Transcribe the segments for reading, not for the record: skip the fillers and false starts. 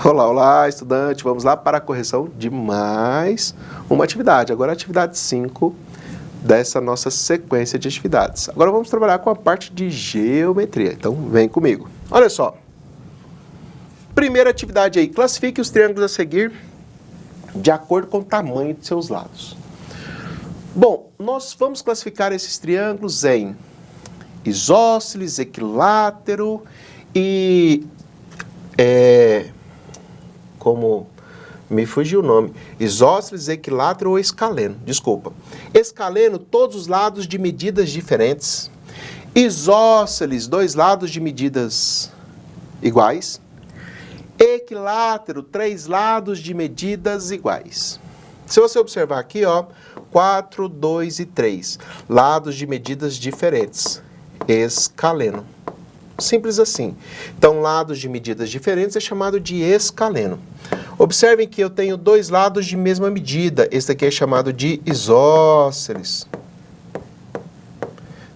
Olá, olá, estudante. Vamos lá para a correção de mais uma atividade. Agora a atividade 5 dessa nossa sequência de atividades. Agora vamos trabalhar com a parte de geometria. Então, vem comigo. Olha só. Primeira atividade aí. Classifique os triângulos a seguir de acordo com o tamanho de seus lados. Bom, nós vamos classificar esses triângulos em isósceles, equilátero e... como me fugiu o nome, isósceles, equilátero ou escaleno, desculpa. Escaleno, todos os lados de medidas diferentes. Isósceles, dois lados de medidas iguais. Equilátero, três lados de medidas iguais. Se você observar aqui, ó, 4, 2 e 3, lados de medidas diferentes. Escaleno. Simples assim. Então, lados de medidas diferentes é chamado de escaleno. Observem que eu tenho dois lados de mesma medida. Esse aqui é chamado de isósceles.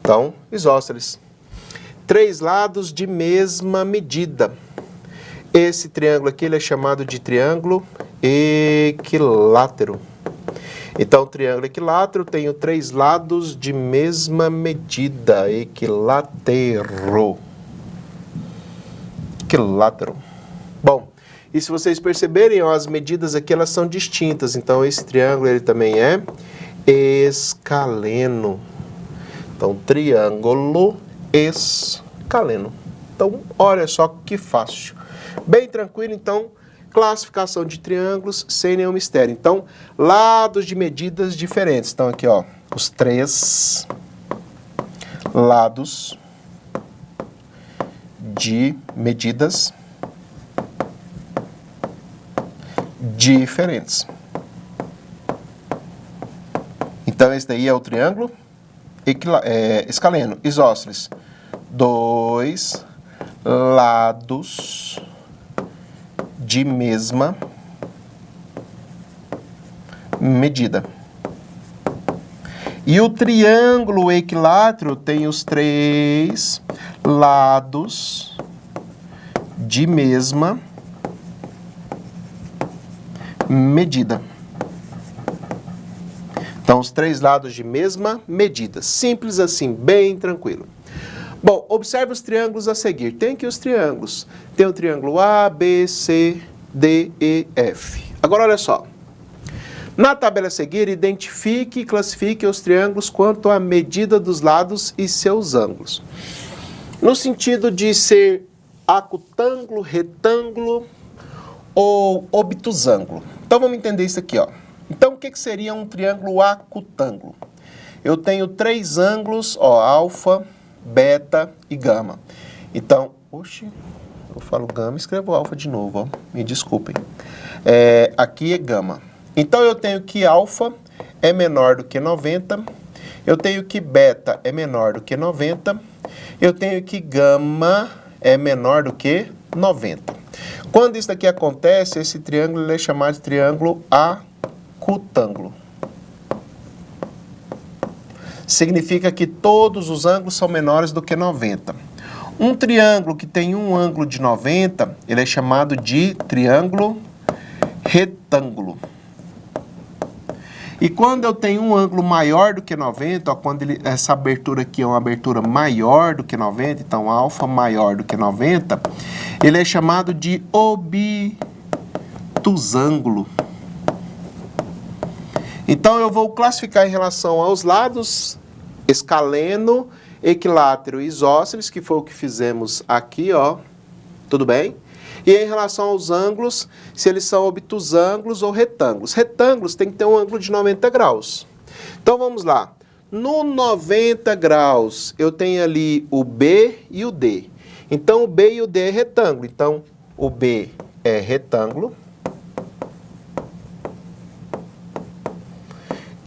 Então, isósceles. Três lados de mesma medida. Esse triângulo aqui ele é chamado de triângulo equilátero. Então, triângulo equilátero tem três lados de mesma medida. Equilátero. Equilátero. Bom, e se vocês perceberem, ó, as medidas aqui elas são distintas. Então, esse triângulo ele também é escaleno. Então, triângulo escaleno. Então, olha só que fácil. Bem tranquilo, então, classificação de triângulos sem nenhum mistério. Então, lados de medidas diferentes. Então, aqui, ó, os três lados de medidas diferentes. Então, esse daí é o triângulo escaleno, isósceles. Dois lados de mesma medida. E o triângulo equilátero tem os três lados de mesma medida. Então, os três lados de mesma medida. Simples assim, bem tranquilo. Bom, observe os triângulos a seguir. Tem aqui os triângulos. Tem o triângulo A, B, C, D, E, F. Agora, olha só. Na tabela a seguir, identifique e classifique os triângulos quanto à medida dos lados e seus ângulos. No sentido de ser acutângulo, retângulo ou obtusângulo. Então, vamos entender isso aqui, ó. Então, o que seria um triângulo acutângulo? Eu tenho três ângulos, ó, alfa, beta e gama. Então, oxe, eu falo gama e escrevo alfa de novo, ó. Me desculpem. Aqui é gama. Então, eu tenho que alfa é menor do que 90, eu tenho que beta é menor do que 90, eu tenho que gama é menor do que 90. Quando isso daqui acontece, esse triângulo ele é chamado de triângulo acutângulo. Significa que todos os ângulos são menores do que 90. Um triângulo que tem um ângulo de 90, ele é chamado de triângulo retângulo. E quando eu tenho um ângulo maior do que 90, ó, quando essa abertura aqui é uma abertura maior do que 90, então alfa maior do que 90, ele é chamado de obtusângulo. Então, eu vou classificar em relação aos lados, escaleno, equilátero e isósceles, que foi o que fizemos aqui, ó. Tudo bem? E em relação aos ângulos, se eles são obtusângulos ou retângulos. Retângulos tem que ter um ângulo de 90 graus. Então, vamos lá. No 90 graus, eu tenho ali o B e o D. Então, o B e o D é retângulo. Então, o B é retângulo.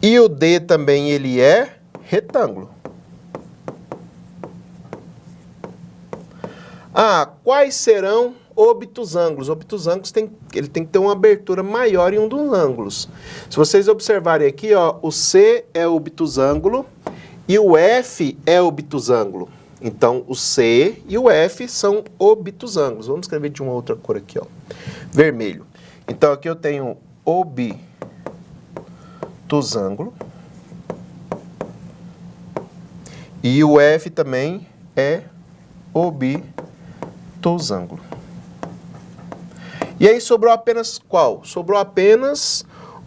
E o D também ele é retângulo. Ah, quais serão obtusângulos? Obtusângulos ele tem que ter uma abertura maior em um dos ângulos. Se vocês observarem aqui, ó, o C é obtusângulo e o F é obtusângulo. Então, o C e o F são obtusângulos. Vamos escrever de uma outra cor aqui, ó. Vermelho. Então, aqui eu tenho obtusângulo. E o F também é obtusângulo. E aí sobrou apenas qual? Sobrou apenas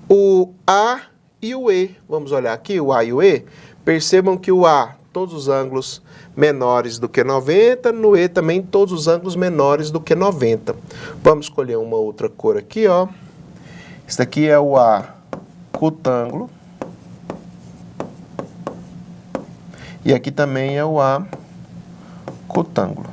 o A e o E. Vamos olhar aqui, o A e o E. Percebam que o A, todos os ângulos menores do que 90, no E também todos os ângulos menores do que 90. Vamos escolher uma outra cor aqui, ó. Esse daqui é o acutângulo. E aqui também é o acutângulo.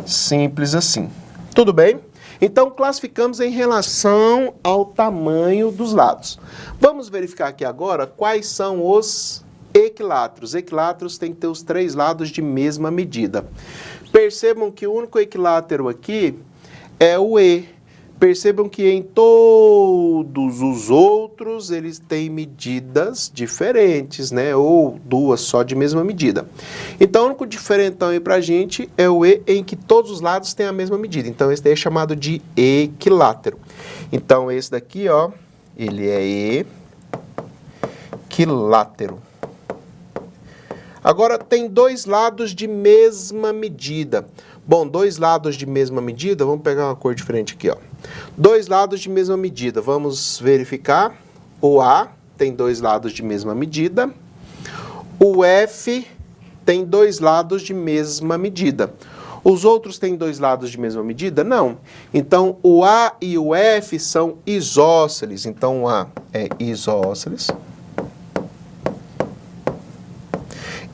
Simples assim. Tudo bem? Então, classificamos em relação ao tamanho dos lados. Vamos verificar aqui agora quais são os equiláteros. Equiláteros têm que ter os 3 lados de mesma medida. Percebam que o único equilátero aqui é o E. Percebam que em todos os outros eles têm medidas diferentes, né? Ou 2 só de mesma medida. Então, o único diferentão aí pra gente é o E em que todos os lados têm a mesma medida. Então, esse daí é chamado de equilátero. Então, esse daqui, ó, ele é equilátero. Agora, tem 2 lados de mesma medida. Bom, 2 lados de mesma medida, vamos pegar uma cor diferente aqui, ó. 2 lados de mesma medida, vamos verificar. O A tem 2 lados de mesma medida. O F tem 2 lados de mesma medida. Os outros têm 2 lados de mesma medida? Não. Então, o A e o F são isósceles. Então, o A é isósceles.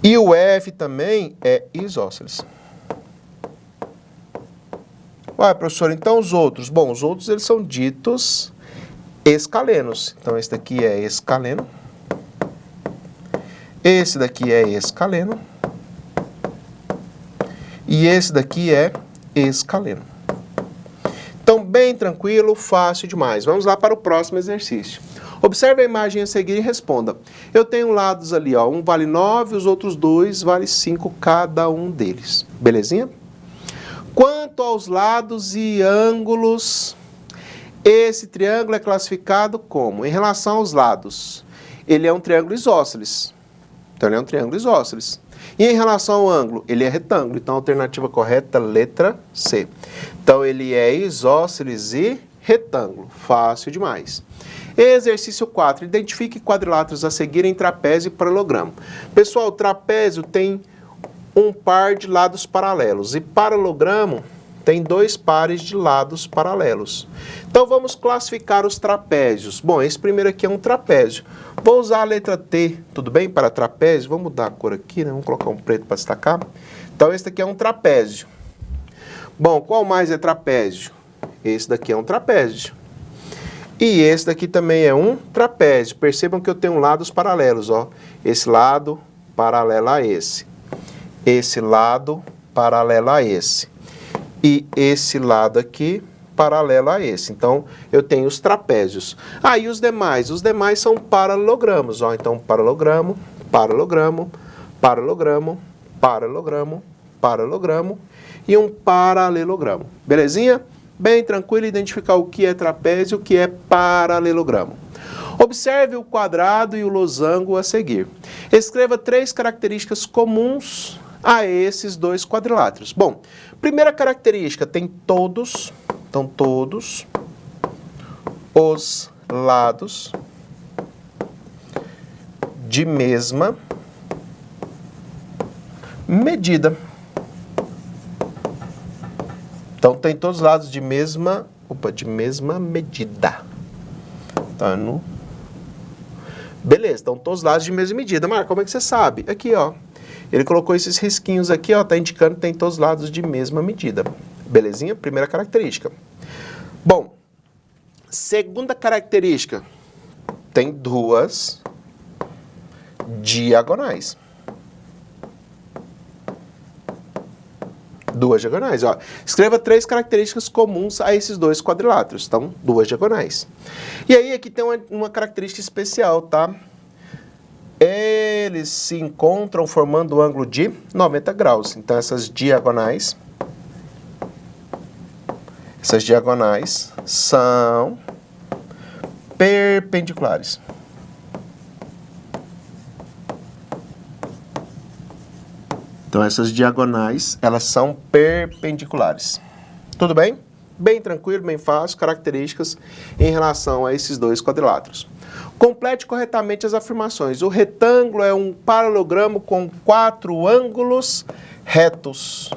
E o F também é isósceles. Ué, professor, então os outros? Bom, os outros eles são ditos escalenos. Então, esse daqui é escaleno. Esse daqui é escaleno. E esse daqui é escaleno. Então, bem tranquilo, fácil demais. Vamos lá para o próximo exercício. Observe a imagem a seguir e responda. Eu tenho lados ali, ó, um vale 9, os outros 2 vale 5 cada um deles. Belezinha? Quanto aos lados e ângulos, esse triângulo é classificado como? Em relação aos lados, ele é um triângulo isósceles. Então, ele é um triângulo isósceles. E em relação ao ângulo, ele é retângulo. Então, a alternativa correta, letra C. Então, ele é isósceles e retângulo. Fácil demais. Exercício 4. Identifique quadriláteros a seguir em trapézio e paralelogramo. Pessoal, o trapézio tem um par de lados paralelos e paralelogramo tem 2 pares de lados paralelos. Então, vamos classificar os trapézios. Bom, esse primeiro aqui é um trapézio. Vou usar a letra T, tudo bem? Para trapézio, vamos mudar a cor aqui, né? Vamos colocar um preto para destacar. Então, esse daqui é um trapézio. Bom, qual mais é trapézio? Esse daqui é um trapézio. E esse daqui também é um trapézio. Percebam que eu tenho lados paralelos, ó. Esse lado paralelo a esse. Esse lado paralelo a esse. E esse lado aqui paralelo a esse. Então, eu tenho os trapézios. E os demais? Os demais são paralelogramos, ó. Então, paralelogramo, paralelogramo, paralelogramo, paralelogramo, paralelogramo e um paralelogramo. Belezinha? Bem tranquilo identificar o que é trapézio e o que é paralelogramo. Observe o quadrado e o losango a seguir. Escreva 3 características comuns a esses 2 quadriláteros. Bom, primeira característica, tem todos, então todos os lados de mesma medida. Então, tem todos os lados de mesma medida. Tá no... Beleza, então todos os lados de mesma medida. Marco, como é que você sabe? Aqui, ó. Ele colocou esses risquinhos aqui, ó, tá indicando que tem todos os lados de mesma medida. Belezinha? Primeira característica. Bom, segunda característica. Tem 2 diagonais. 2 diagonais, ó. Escreva 3 características comuns a esses 2 quadriláteros. Então, 2 diagonais. E aí, aqui tem uma característica especial, tá? eles se encontram formando um ângulo de 90 graus. Então, essas diagonais são perpendiculares. Então, essas diagonais, elas são perpendiculares. Tudo bem? Bem tranquilo, bem fácil, características em relação a esses dois quadriláteros. Complete corretamente as afirmações. O retângulo é um paralelogramo com 4 ângulos retos.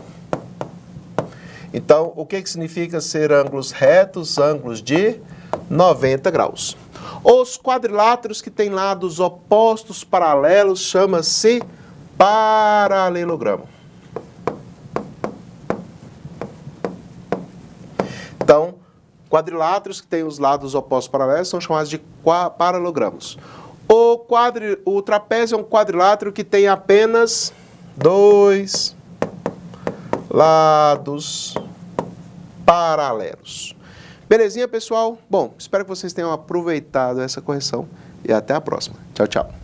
Então, o que significa ser ângulos retos? Ângulos de 90 graus. Os quadriláteros que têm lados opostos paralelos chama-se paralelogramo. Então, quadriláteros que têm os lados opostos paralelos são chamados de paralelogramos. O trapézio é um quadrilátero que tem apenas 2 lados paralelos. Belezinha, pessoal? Bom, espero que vocês tenham aproveitado essa correção e até a próxima. Tchau, tchau.